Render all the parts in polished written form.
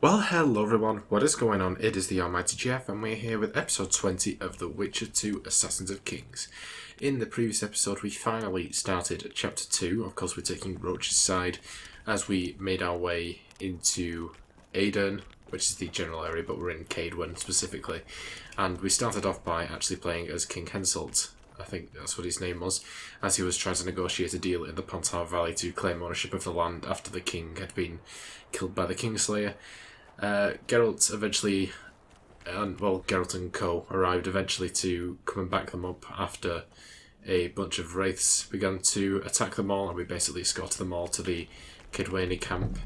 Well, hello everyone, what is going on? It is the Almighty Geoff, and we're here with episode 20 of The Witcher 2 Assassins of Kings. In the previous episode, we finally started chapter 2. Of course, we're taking Roach's side as we made our way into Aden, which is the general area, but we're in KAEDWENI specifically. And we started off by actually playing as King Henselt. I think that's what his name was, as he was trying to negotiate a deal in the Pontar Valley to claim ownership of the land after the king had been killed by the Kingslayer. Geralt eventually, Geralt and co. arrived eventually to come and back them up after a bunch of wraiths began to attack them all, and we basically escorted them all to the KAEDWENI camp,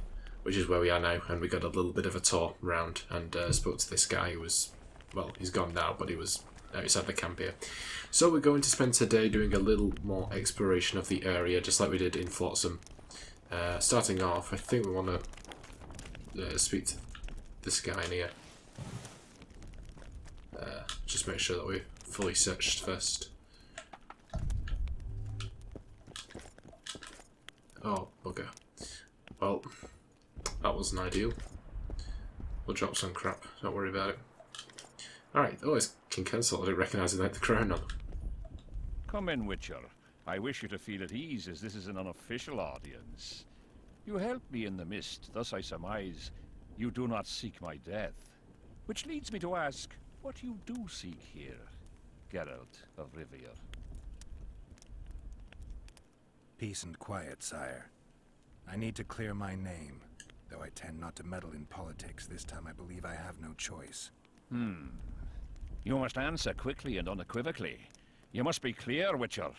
which is where we are now, and we got a little bit of a tour round and spoke to this guy who was, well, he's gone now, but he was outside the camp here. So we're going to spend today doing a little more exploration of the area, just like we did in Flotsam. Starting off, I think we want to speak to this guy in here. Just make sure that we're fully searched first. Oh, okay. Well, that wasn't ideal. We'll drop some crap, don't worry about it. Alright, oh, it's King Henselt. I didn't recognise him without the crown on. Come in, Witcher. I wish you to feel at ease, as this is an unofficial audience. You helped me in the mist, thus I surmise you do not seek my death. Which leads me to ask, what you do seek here, Geralt of Rivia? Peace and quiet, sire. I need to clear my name. Though I tend not to meddle in politics, this time I believe I have no choice. You must answer quickly and unequivocally. You must be clear, Witcher.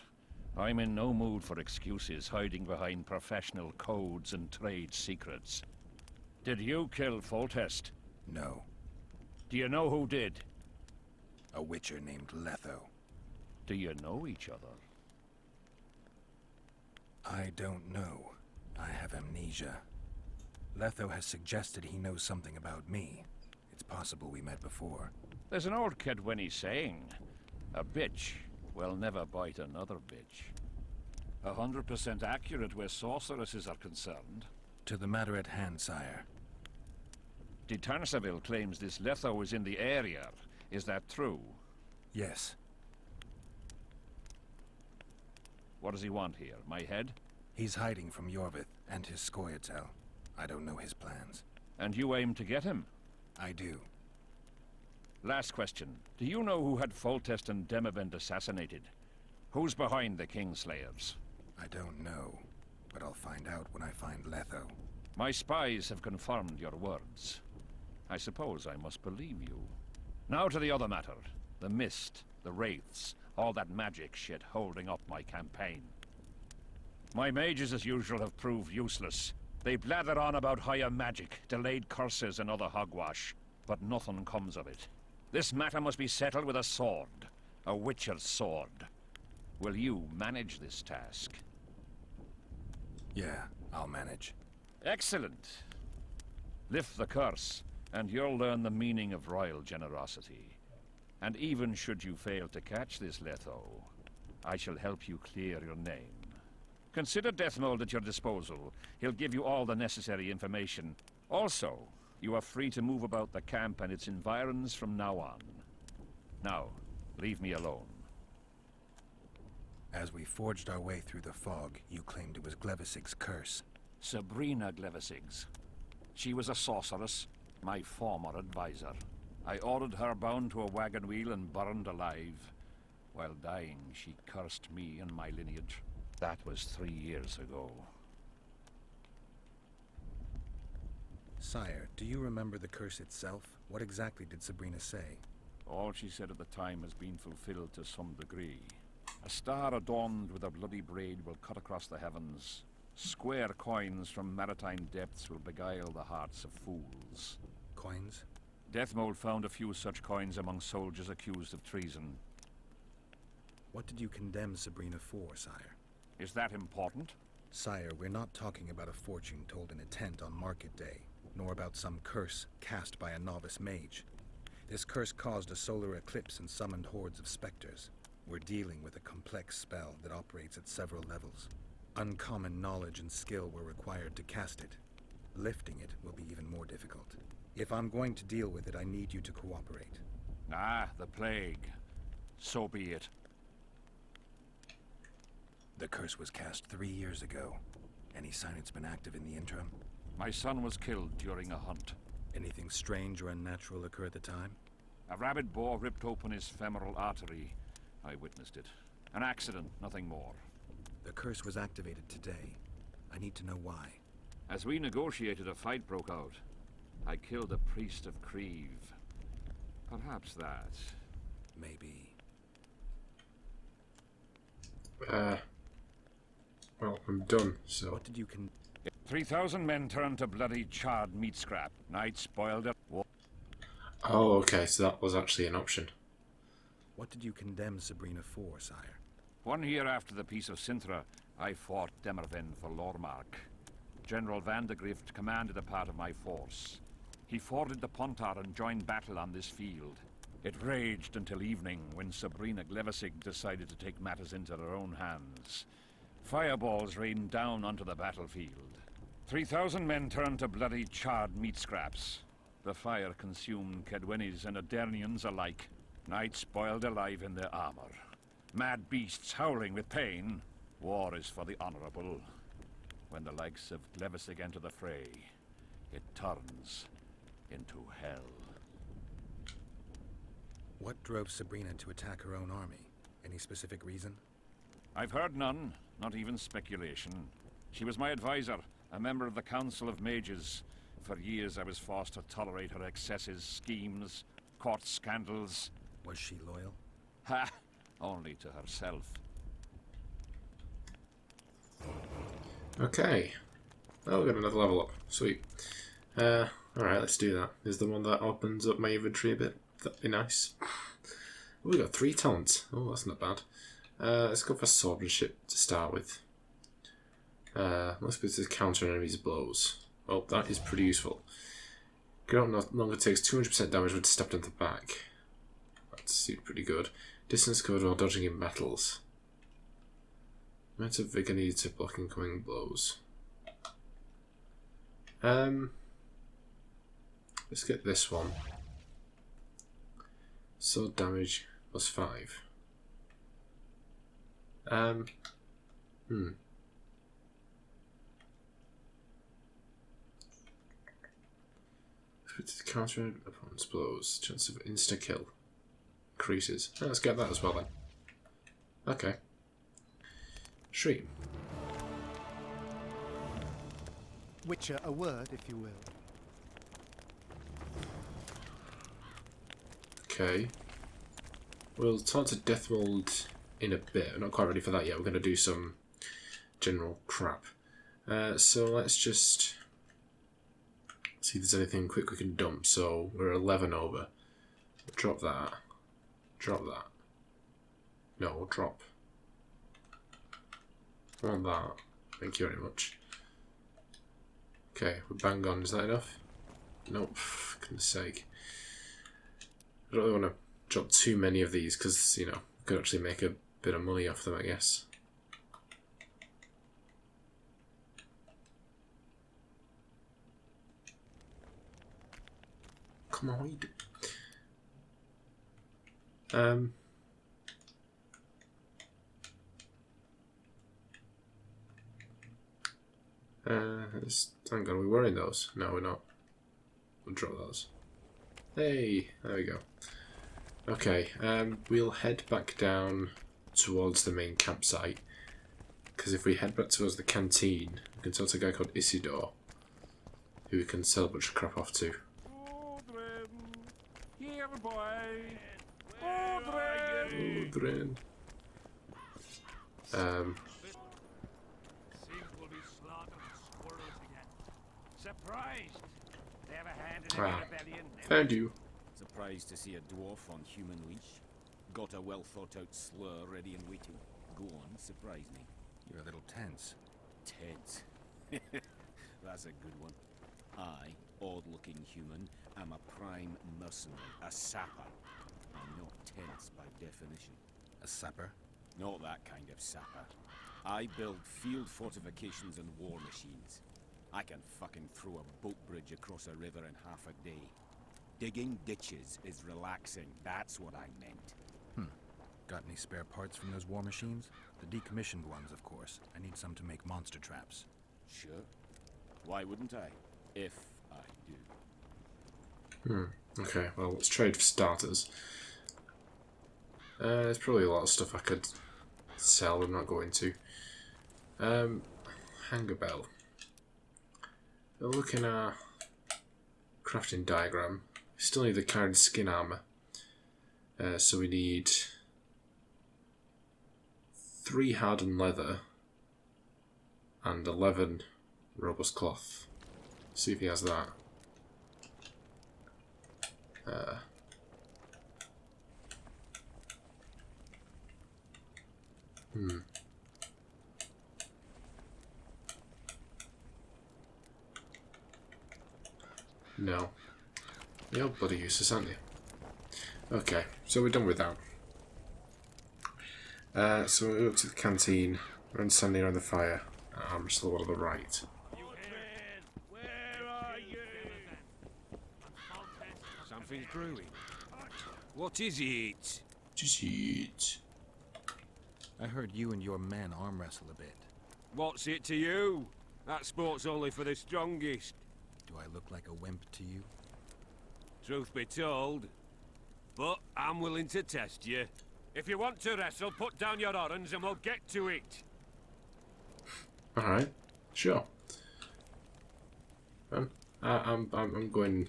I'm in no mood for excuses hiding behind professional codes and trade secrets. Did you kill Foltest? No. Do you know who did? A witcher named Letho. Do you know each other? I don't know. I have amnesia. Letho has suggested he knows something about me. It's possible we met before. There's an old KAEDWENI saying, a bitch will never bite another bitch. 100% accurate where sorceresses are concerned. To the matter at hand, sire. De Tanseville claims this Letho is in the area. Is that true? Yes. What does he want here? My head? He's hiding from Yorvith and his Scoia'tael. I don't know his plans. And you aim to get him? I do. Last question. Do you know who had Foltest and Demavend assassinated? Who's behind the Kingslayers? I don't know, but I'll find out when I find Letho. My spies have confirmed your words. I suppose I must believe you. Now to the other matter. The mist, the wraiths, all that magic shit holding up my campaign. My mages, as usual, have proved useless. They blather on about higher magic, delayed curses and other hogwash, but nothing comes of it. This matter must be settled with a sword. A witcher's sword. Will you manage this task? Yeah, I'll manage. Excellent. Lift the curse, and you'll learn the meaning of royal generosity. And even should you fail to catch this Letho, I shall help you clear your name. Consider Dethmold at your disposal. He'll give you all the necessary information. Also, you are free to move about the camp and its environs from now on. Now, leave me alone. As we forged our way through the fog, you claimed it was Glevisig's curse. Sabrina Glevisig's. She was a sorceress, my former advisor. I ordered her bound to a wagon wheel and burned alive. While dying, she cursed me and my lineage. That was 3 years ago. Sire, do you remember the curse itself? What exactly did Sabrina say? All she said at the time has been fulfilled to some degree. A star adorned with a bloody braid will cut across the heavens. Square coins from maritime depths will beguile the hearts of fools. Coins? Dethmold found a few such coins among soldiers accused of treason. What did you condemn Sabrina for, sire? Is that important? Sire, we're not talking about a fortune told in a tent on market day, nor about some curse cast by a novice mage. This curse caused a solar eclipse and summoned hordes of specters. We're dealing with a complex spell that operates at several levels. Uncommon knowledge and skill were required to cast it. Lifting it will be even more difficult. If I'm going to deal with it, I need you to cooperate. Ah, the plague. So be it. The curse was cast 3 years ago. Any sign it's been active in the interim? My son was killed during a hunt. Anything strange or unnatural occur at the time? A rabid boar ripped open his femoral artery. I witnessed it. An accident, nothing more. The curse was activated today. I need to know why. As we negotiated, a fight broke out. I killed a priest of Creve. Perhaps that. Maybe. Well, I'm done, so... What did you 3,000 men turned to bloody charred meat scrap. Night spoiled it. Oh, okay, so that was actually an option. What did you condemn Sabrina for, sire? 1 year after the Peace of Sintra, I fought Demerven for Lormark. General Van de Grift commanded a part of my force. He forded the Pontar and joined battle on this field. It raged until evening, when Sabrina Glevissig decided to take matters into her own hands. Fireballs rained down onto the battlefield. 3,000 men turned to bloody charred meat scraps. The fire consumed KAEDWENIs and Adernians alike. Night spoiled alive in their armor. Mad beasts howling with pain. War is for the honorable. When the likes of Glevissig enter the fray, it turns into hell. What drove Sabrina to attack her own army? Any specific reason? I've heard none, not even speculation. She was my advisor, a member of the Council of Mages. For years I was forced to tolerate her excesses, schemes, court scandals. Was she loyal? Ha! Only to herself. Okay. Well, we got another level up. Sweet. Alright, let's do that. Is the one that opens up my inventory a bit? That'd be nice. Oh, we got 3 talents. Oh, that's not bad. Let's go for swordsmanship to start with. Let's put this counter enemies' blows. Well, that is pretty useful. Geralt no longer takes 200% damage when stepped on the back. That's pretty good. Distance covered while dodging in battles. Amount of vigor needed to block incoming blows. Let's get this one. Sword damage plus 5. Counter opponent's blows. Chance of insta kill increases. Oh, let's get that as well then. Okay. Sweet. Witcher, a word, if you will. Okay. We'll talk to Dethmold in a bit. I'm not quite ready for that yet. We're going to do some general crap. So let's just see if there's anything quick we can dump. So we're 11 over. Drop that. Drop that. No, we'll drop. I want that. Thank you very much. Okay, we're bang on. Is that enough? Nope. For goodness sake. I don't really want to drop too many of these because, you know, we could actually make a bit of money off them, I guess. Come on, what are you doing? Hang on, are we wearing those? No, we're not. We'll drop those. Hey, there we go. Okay, we'll head back down towards the main campsite. Because if we head back towards the canteen, we can talk to a guy called Isidore, who we can sell a bunch of crap off to. Here, boy. Odrin. Surprised. They have a hand in Ah, rebellion. found you. Surprised to see a dwarf on human leash. Got a well thought out slur ready and waiting. Go on, surprise me. You're a little tense. Tense. That's a good one. I, odd-looking human, am a prime mercenary, a sapper. I'm not tense by definition. A sapper? Not that kind of sapper. I build field fortifications and war machines. I can fucking throw a boat bridge across a river in half a day. Digging ditches is relaxing, that's what I meant. Got any spare parts from those war machines? The decommissioned ones, of course. I need some to make monster traps. Sure. Why wouldn't I? If I do. Okay, well, let's trade for starters. There's probably a lot of stuff I could sell, but I'm not going to. Hang a bell. Looking at our crafting diagram, we still need the carried skin armor. So we need 3 hardened leather and 11 robust cloth. See if he has that. No. You're bloody useless, aren't you? Okay, so we're done with that. So we're up to the canteen, we're standing around the fire. I'm just a little to the right. Where are you? Something's brewing. What is it? Just eat. I heard you and your men arm wrestle a bit. What's it to you? That sport's only for the strongest. Do I look like a wimp to you? Truth be told. But I'm willing to test you. If you want to wrestle, put down your orange and we'll get to it. Alright, sure. I'm going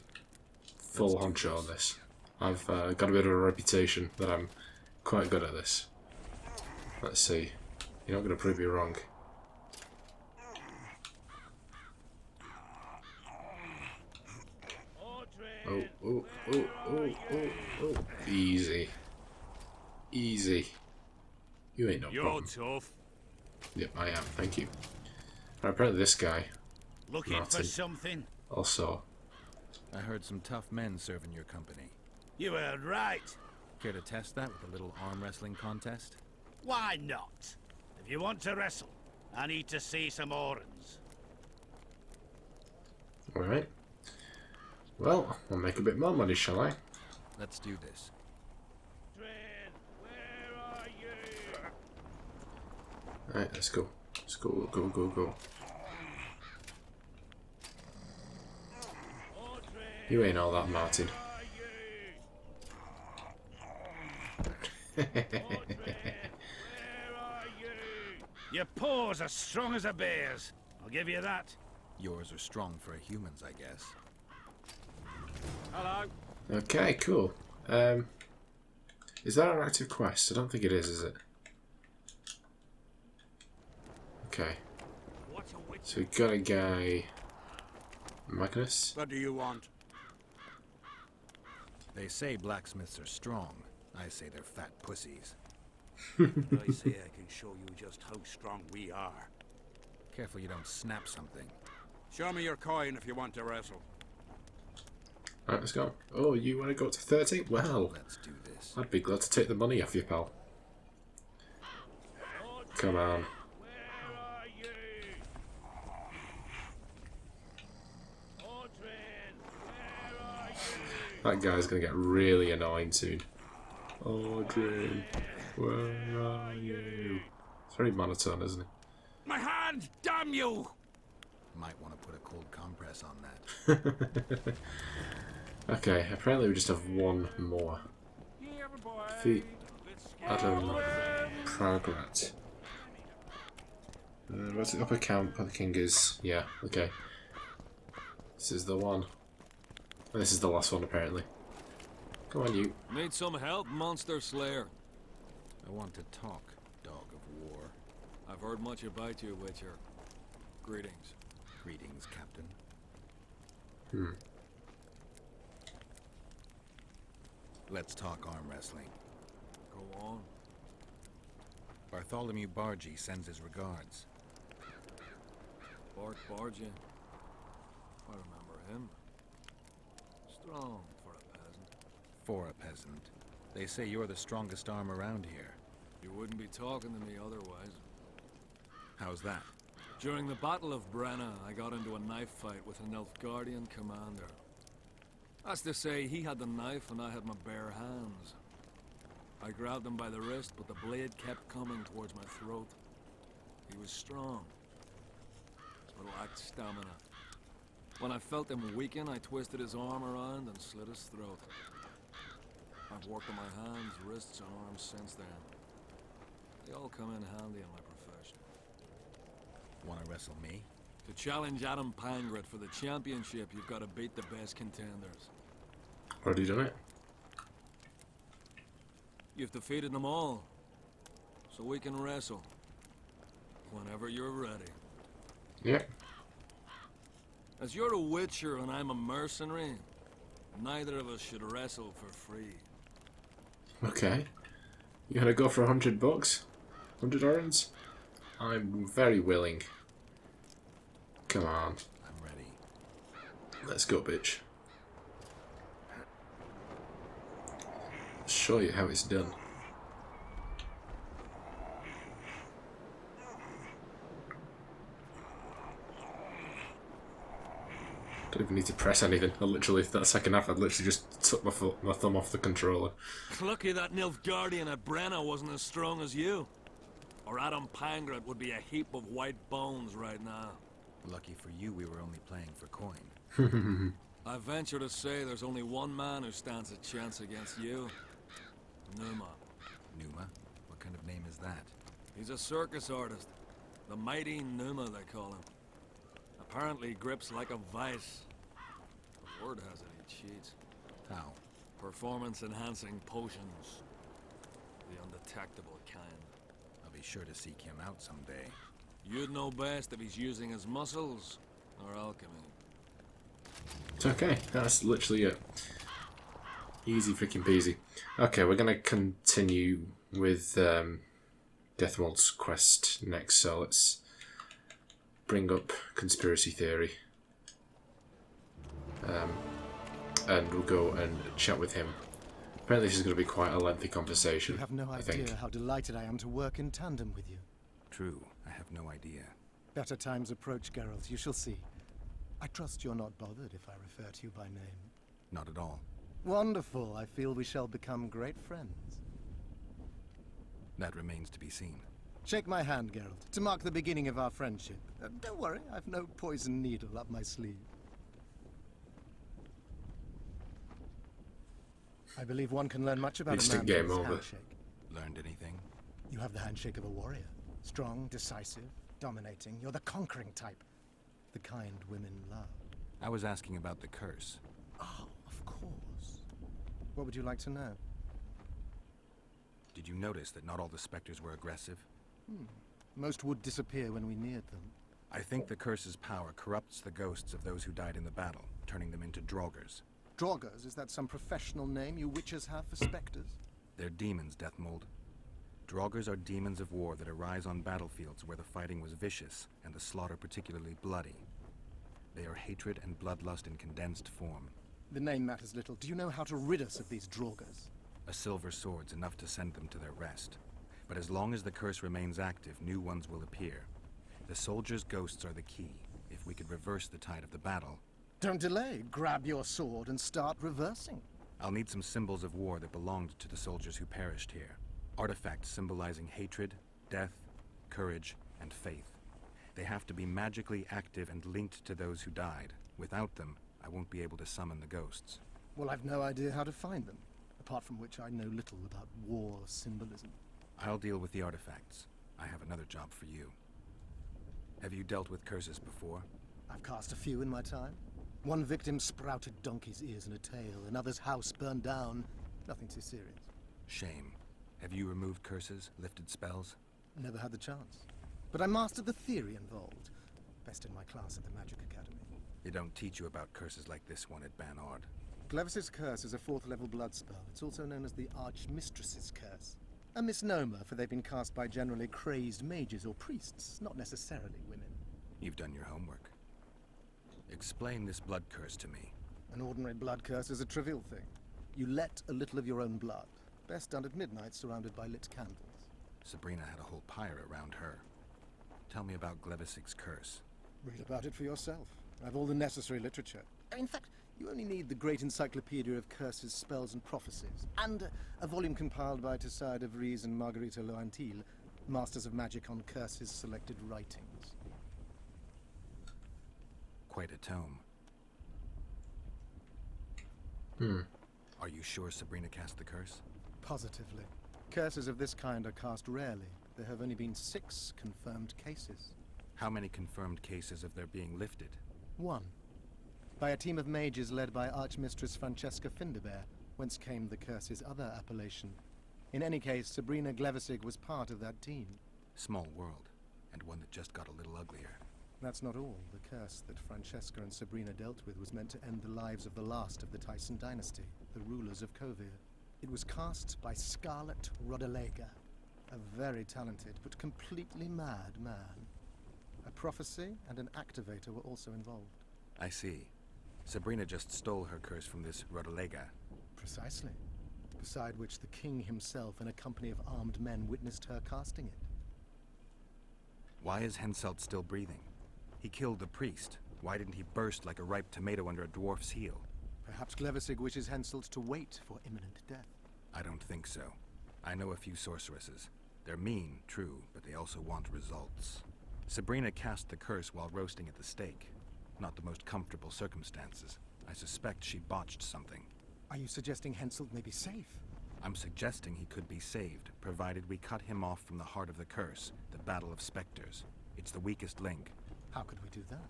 full honcho on this. I've got a bit of a reputation that I'm quite good at this. Let's see. You're not going to prove me wrong. Oh. Easy. Easy. You ain't no problem. You're tough. Yep, I am. Thank you. Right, apparently this guy, Looking Martin, for something? also. I heard some tough men serve in your company. You heard right. Care to test that with a little arm wrestling contest? Why not? If you want to wrestle, I need to see some orans. Alright. Well, we'll make a bit more money, shall I? Let's do this. Where are you? Alright, let's go. Let's go. You ain't all that, Martin. Your paws are strong as a bear's. I'll give you that. Yours are strong for a human's, I guess. Hello. Okay, cool. Is that an active quest? I don't think it is it? Okay. So we got a guy... Magnus? What do you want? They say blacksmiths are strong. I say they're fat pussies. I say I can show you just how strong we are. Careful you don't snap something. Show me your coin if you want to wrestle. Alright, let's go. Oh, you want to go up to 30? Well, Let's do this. I'd be glad to take the money off you, pal. Come on. Where are you? Audrin, where are you? That guy's going to get really annoying soon. Audrin, where are you? It's very monotone, isn't it? My hand, damn you! Might want to put a cold compress on that. Okay, apparently we just have one more. Feet. Adam Prograt. What's the upper count for the king is? Yeah, okay. This is the one. This is the last one, apparently. Come on, you. Need some help, monster slayer. I want to talk, dog of war. I've heard much about you, Witcher. Greetings. Greetings, Captain. Let's talk arm wrestling. Go on. Bartholomew Bargy sends his regards. Bart Bargy. I remember him. Strong for a peasant. For a peasant. They say you're the strongest arm around here. You wouldn't be talking to me otherwise. How's that? During the Battle of Brenna, I got into a knife fight with an Nilfgaardian commander. That's to say, he had the knife and I had my bare hands. I grabbed him by the wrist, but the blade kept coming towards my throat. He was strong, but lacked stamina. When I felt him weaken, I twisted his arm around and slit his throat. I've worked on my hands, wrists, and arms since then. They all come in handy in my profession. Want to wrestle me? To challenge Adam Pangret for the championship, you've got to beat the best contenders. Already done it. You've defeated them all, so we can wrestle. Whenever you're ready. Yeah. As you're a witcher and I'm a mercenary, neither of us should wrestle for free. Okay. You gonna go for $100? 100 orens? I'm very willing. Come on. I'm ready. Let's go, bitch. Show you how it's done. Don't even need to press anything. I literally, that second half, I'd literally just took my thumb off the controller. Lucky that Nilfgaardian at Brenna wasn't as strong as you. Or Adam Pangret would be a heap of white bones right now. Lucky for you, we were only playing for coin. I venture to say there's only one man who stands a chance against you. Numa. Numa? What kind of name is that? He's a circus artist. The mighty Numa, they call him. Apparently grips like a vice. The word has it, he cheats. How? Performance-enhancing potions. The undetectable kind. I'll be sure to seek him out someday. You'd know best if he's using his muscles or alchemy. It's okay. That's literally it. Easy freaking peasy. Okay, we're gonna continue with Dethmold's quest next, so let's bring up conspiracy theory. And we'll go and chat with him. Apparently this is going to be quite a lengthy conversation. You have no I idea think. how delighted I am to work in tandem with you. True, I have no idea. Better times approach, Geralt, you shall see. I trust you're not bothered if I refer to you by name. Not at all. Wonderful, I feel we shall become great friends. That remains to be seen. Shake my hand, Geralt, to mark the beginning of our friendship. Don't worry, I've no poison needle up my sleeve. I believe one can learn much about a Instant man game from his over. handshake. Learned anything? You have the handshake of a warrior. Strong, decisive, dominating. You're the conquering type. The kind women love. I was asking about the curse. Oh, of course. What would you like to know? Did you notice that not all the specters were aggressive? Most would disappear when we neared them. I think the curse's power corrupts the ghosts of those who died in the battle, turning them into draugrs. Draugrs, is that some professional name you witches have for specters? They're demons, Dethmold. Draugrs are demons of war that arise on battlefields where the fighting was vicious and the slaughter particularly bloody. They are hatred and bloodlust in condensed form. The name matters little. Do you know how to rid us of these Draugrs? A silver sword's enough to send them to their rest. But as long as the curse remains active, new ones will appear. The soldiers' ghosts are the key. If we could reverse the tide of the battle... Don't delay. Grab your sword and start reversing. I'll need some symbols of war that belonged to the soldiers who perished here. Artifacts symbolizing hatred, death, courage, and faith. They have to be magically active and linked to those who died. Without them, I won't be able to summon the ghosts. Well, I've no idea how to find them. Apart from which I know little about war symbolism. I'll deal with the artifacts. I have another job for you. Have you dealt with curses before? I've cast a few in my time. One victim sprouted donkey's ears and a tail, another's house burned down. Nothing too serious. Shame. Have you removed curses, lifted spells? Never had the chance. But I mastered the theory involved. Best in my class at the Magic Academy. They don't teach you about curses like this one at Banard. Clevis's Curse is a 4th level blood spell. It's also known as the Archmistress's Curse. A misnomer, for they've been cast by generally crazed mages or priests, not necessarily women. You've done your homework. Explain this blood curse to me. An ordinary blood curse is a trivial thing. You let a little of your own blood. Best done at midnight, surrounded by lit candles. Sabrina had a whole pyre around her. Tell me about Glevisig's curse. Read about it for yourself. I have all the necessary literature. In fact, you only need the great encyclopedia of curses, spells, and prophecies, and a volume compiled by Tessard de Vries and Margarita Loantil, Masters of Magic on Curses Selected Writings. Quite a tome. Are you sure Sabrina cast the curse? Positively. Curses of this kind are cast rarely. There have only been 6 confirmed cases. How many confirmed cases of their being lifted? 1. By a team of mages led by Archmistress Francesca Finderbear, whence came the curse's other appellation. In any case, Sabrina Glevisig was part of that team. Small world, and one that just got a little uglier. That's not all. The curse that Francesca and Sabrina dealt with was meant to end the lives of the last of the Tyson dynasty, the rulers of Kovir. It was cast by Scarlet Rodalega, a very talented but completely mad man. A prophecy and an activator were also involved. I see. Sabrina just stole her curse from this Rodalega. Precisely. Beside which the king himself and a company of armed men witnessed her casting it. Why is Henselt still breathing? He killed the priest. Why didn't he burst like a ripe tomato under a dwarf's heel? Perhaps Glevisig wishes Henselt to wait for imminent death. I don't think so. I know a few sorceresses. They're mean, true, but they also want results. Sabrina cast the curse while roasting at the stake. Not the most comfortable circumstances. I suspect she botched something. Are you suggesting Henselt may be safe? I'm suggesting he could be saved, provided we cut him off from the heart of the curse, the Battle of Spectres. It's the weakest link. How could we do that?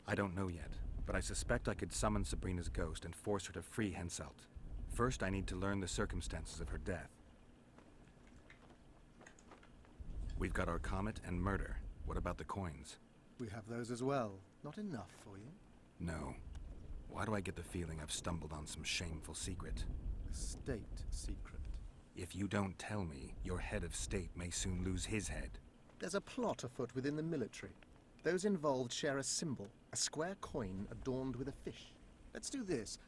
I don't know yet, but I suspect I could summon Sabrina's ghost and force her to free Henselt. First, I need to learn the circumstances of her death. We've got our comet and murder. What about the coins? We have those as well. Not enough for you? No. Why do I get the feeling I've stumbled on some shameful secret? A state secret. If you don't tell me, your head of state may soon lose his head. There's a plot afoot within the military. Those involved share a symbol, a square coin adorned with a fish. Let's do this.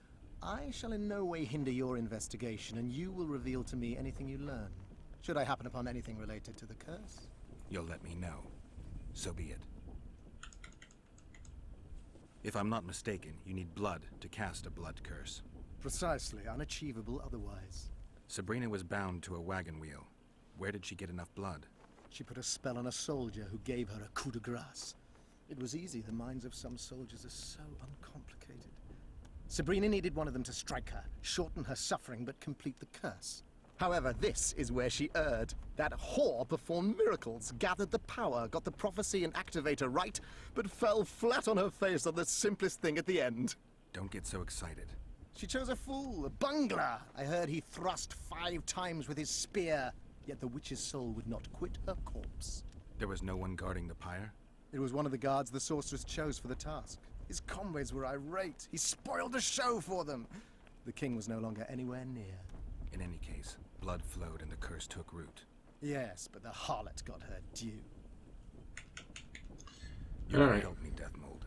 I shall in no way hinder your investigation, and you will reveal to me anything you learn. Should I happen upon anything related to the curse? You'll let me know. So be it. If I'm not mistaken, you need blood to cast a blood curse. Precisely, unachievable otherwise. Sabrina was bound to a wagon wheel. Where did she get enough blood? She put a spell on a soldier who gave her a coup de grace. It was easy. The minds of some soldiers are so uncomplicated. Sabrina needed one of them to strike her, shorten her suffering, but complete the curse. However, this is where she erred. That whore performed miracles, gathered the power, got the prophecy and activator right, but fell flat on her face on the simplest thing at the end. Don't get so excited. She chose a fool, a bungler. I heard he thrust 5 times with his spear, yet the witch's soul would not quit her corpse. There was no one guarding the pyre? It was one of the guards the sorceress chose for the task. His comrades were irate. He spoiled the show for them. The king was no longer anywhere near. In any case, blood flowed and the curse took root. Yes, but the harlot got her due. You're gonna help me, Dethmold.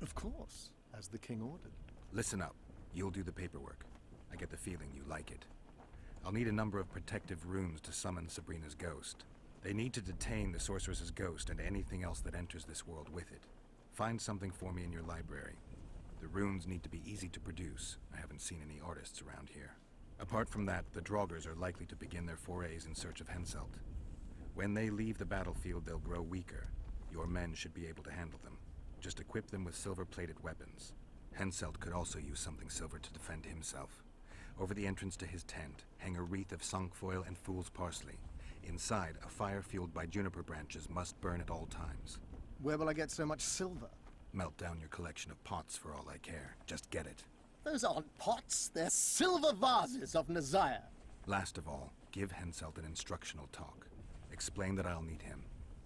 Of course, as the king ordered. Listen up. You'll do the paperwork. I get the feeling you like it. I'll need a number of protective runes to summon Sabrina's ghost. They need to detain the sorceress's ghost and anything else that enters this world with it. Find something for me in your library. The runes need to be easy to produce. I haven't seen any artists around here. Apart from that, the Draugrs are likely to begin their forays in search of Henselt. When they leave the battlefield, they'll grow weaker. Your men should be able to handle them. Just equip them with silver-plated weapons. Henselt could also use something silver to defend himself. Over the entrance to his tent, hang a wreath of cinquefoil and fool's parsley. Inside, a fire fueled by juniper branches must burn at all times. Where will I get so much silver? Melt down your collection of pots for all I care. Just get it. Those aren't pots, they're silver vases of Nazaya. Last of all, give Henselt an instructional talk. Explain that I'll need him.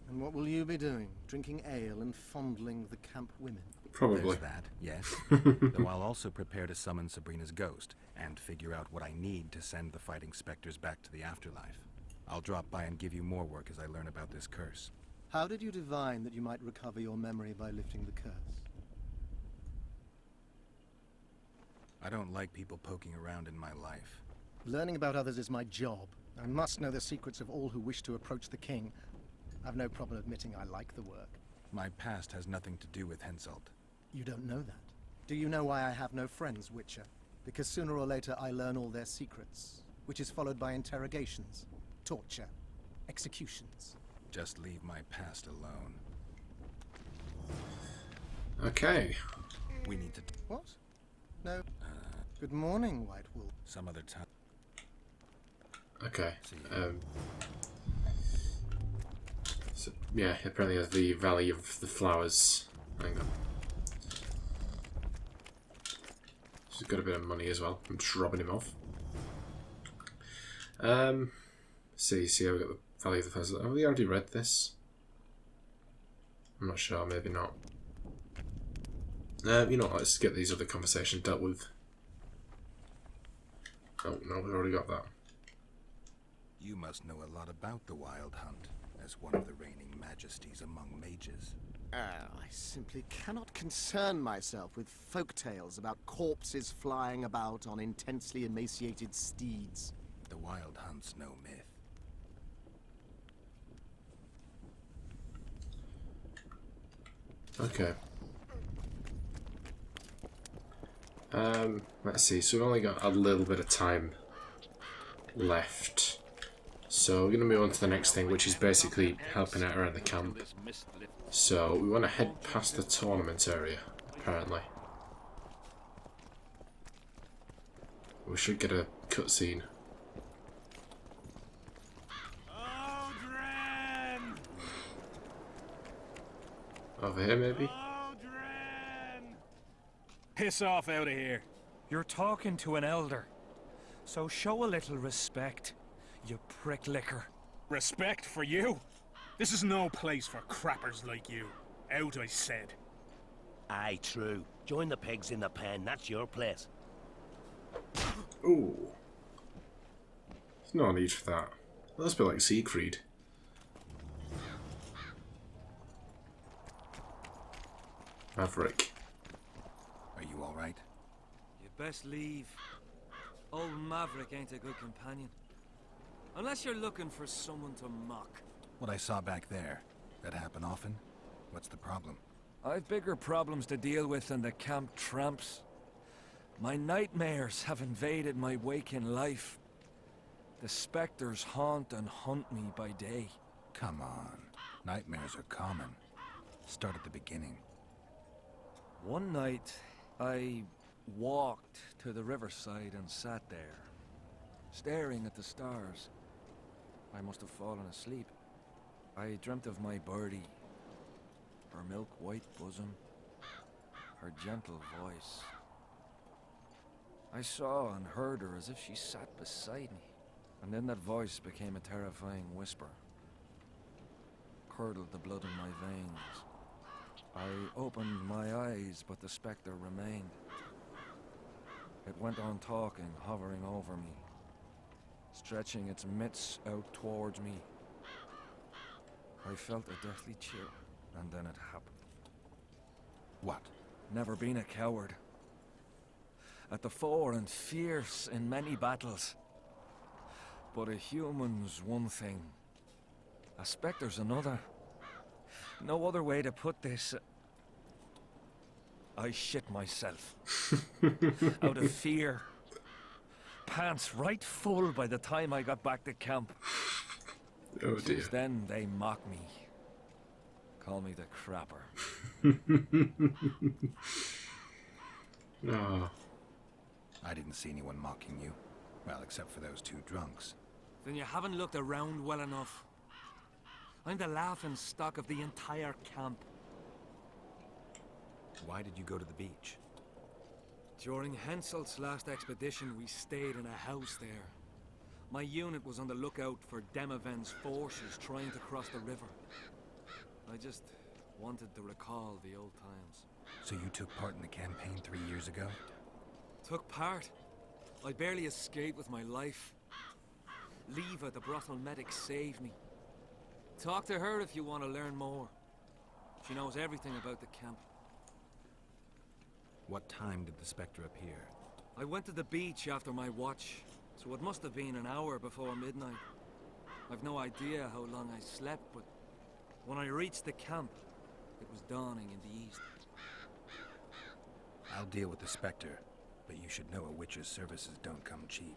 And what will you be doing? Drinking ale and fondling the camp women? Probably. There's that, yes. Though I'll also prepare to summon Sabrina's ghost and figure out what I need to send the fighting specters back to the afterlife. I'll drop by and give you more work as I learn about this curse. How did you divine that you might recover your memory by lifting the curse? I don't like people poking around in my life. Learning about others is my job. I must know the secrets of all who wish to approach the king. I've no problem admitting I like the work. My past has nothing to do with Henselt. You don't know that. Do you know why I have no friends, Witcher? Because sooner or later I learn all their secrets, which is followed by interrogations, torture, executions. Just leave my past alone. Okay. We need to... What? No. Good morning, White Wolf. some other time. Okay. See. So, yeah, apparently there's the Valley of the Flowers. Hang on. She's got a bit of money as well. I'm just robbing him off. See how we got the Valley of the Flowers. Have we already read this? I'm not sure, maybe not. You know what, let's get these other conversations dealt with. Oh, no, we've already got that. You must know a lot about the Wild Hunt, as one of the reigning majesties among mages. I simply cannot concern myself with folk tales about corpses flying about on intensely emaciated steeds. The Wild Hunt's no myth. Okay. Let's see, so we've only got a little bit of time left. So we're going to move on to the next thing, which is basically helping out around the camp. So we want to head past the tournament area, apparently. We should get a cutscene. Over here, maybe? Piss off out of here. You're talking to an elder, so show a little respect, you prick licker. Respect for you? This is no place for crappers like you. Out, I said. Aye, true. Join the pigs in the pen, that's your place. Ooh. There's no need for that. That's a bit like Siegfried. Maverick. Are you alright? You best leave. Old Maverick ain't a good companion. Unless you're looking for someone to mock. What I saw back there, that happen often? What's the problem? I've bigger problems to deal with than the camp tramps. My nightmares have invaded my waking life. The specters haunt and hunt me by day. Come on. Nightmares are common. Start at the beginning. One night, I walked to the riverside and sat there, staring at the stars. I must have fallen asleep. I dreamt of my birdie, her milk-white bosom, her gentle voice. I saw and heard her as if she sat beside me, and then that voice became a terrifying whisper, curdled the blood in my veins. I opened my eyes, but the spectre remained. It went on talking, hovering over me, stretching its mitts out towards me. I felt a deathly chill, and then it happened. What? Never been a coward. At the fore and fierce in many battles. But a human's one thing. A spectre's another. No other way to put this. I shit myself. Out of fear. Pants right full by the time I got back to camp. Oh dear. Since then, they mock me. Call me the crapper. No. I didn't see anyone mocking you. Well, except for those two drunks. Then you haven't looked around well enough. I'm the laughing stock of the entire camp. Why did you go to the beach? During Henselt's last expedition, we stayed in a house there. My unit was on the lookout for Dethmold's forces trying to cross the river. I just wanted to recall the old times. So you took part in the campaign 3 years ago? Took part? I barely escaped with my life. Leva, the brothel medic, saved me. Talk to her if you want to learn more. She knows everything about the camp. What time did the spectre appear? I went to the beach after my watch, so it must have been an hour before midnight. I've no idea how long I slept, but When I reached the camp, it was dawning in the east. I'll deal with the Spectre, but you should know a witch's services don't come cheap.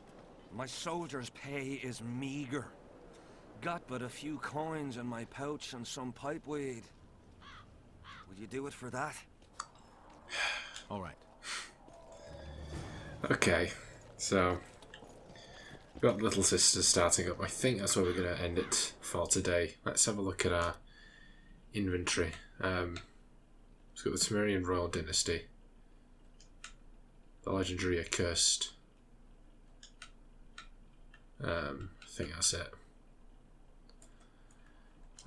My soldier's pay is meager. Got but a few coins in my pouch and some pipeweed. Would you do it for that? All right. Okay, so got Little Sisters starting up. I think that's where we're going to end it for today. Let's have a look at our inventory. We've got the Temerian Royal Dynasty, the Legendary Accursed. I think that's it.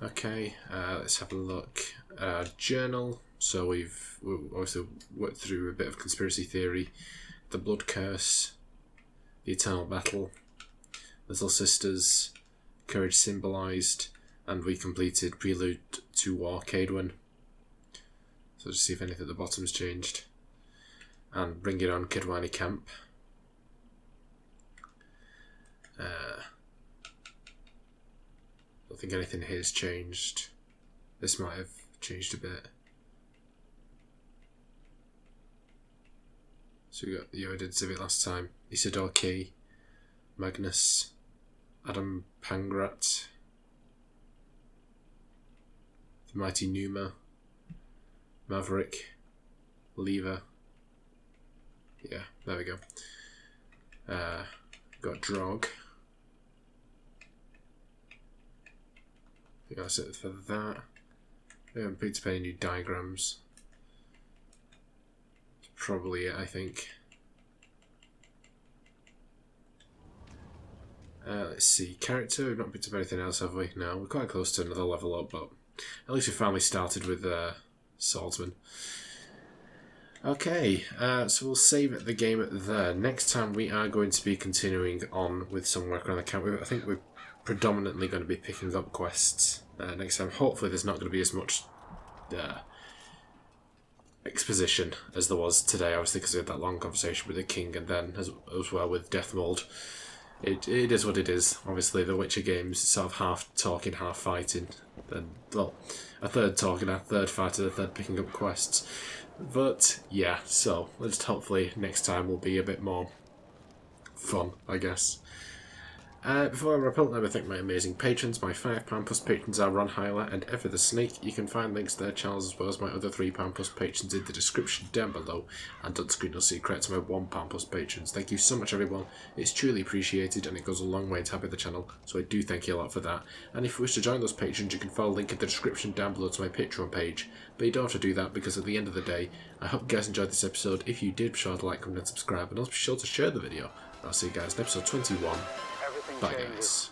Okay, let's have a look at our journal. So we've also worked through a bit of conspiracy theory, the Blood Curse, the Eternal Battle, Little Sisters, Courage Symbolized, and we completed Prelude to War, KAEDWENI. So let's see if anything at the bottom's changed. And Bring It On, KAEDWENI Camp. I don't think anything here has changed. This might have changed a bit. So we got, yeah, I did Civic last time. Isidore Key, Magnus, Adam Pangrat, the Mighty Numa, Maverick, Lever. Yeah, there we go. Got Drog. I think that's it for that. We haven't picked up any new diagrams. That's probably it, I think. Let's see. Character, we've not picked up anything else, have we? No, we're quite close to another level up, but at least we finally started with Swordsman. Okay, so we'll save the game there. Next time we are going to be continuing on with some work around the camp. I think we're predominantly going to be picking up quests next time. Hopefully there's not going to be as much exposition as there was today, obviously, because we had that long conversation with the king, and then as well with Dethmold. It is what it is. Obviously, the Witcher games sort of half talking, half fighting. Then, well, a third talking, a third fighting, a third picking up quests. But yeah, so let's hopefully next time will be a bit more fun, I guess. Before I wrap up, let me thank my amazing patrons. My £5 plus patrons are Ron Hyler and Ever the Snake. You can find links to their channels as well as my other £3 plus patrons in the description down below. And on screen you'll see credit to my £1 plus patrons. Thank you so much, everyone. It's truly appreciated and it goes a long way to helping the channel, so I do thank you a lot for that. And if you wish to join those patrons, you can follow a link in the description down below to my Patreon page. But you don't have to do that, because at the end of the day, I hope you guys enjoyed this episode. If you did, be sure to like, comment and subscribe, and also be sure to share the video. I'll see you guys in episode 21. Bye guys.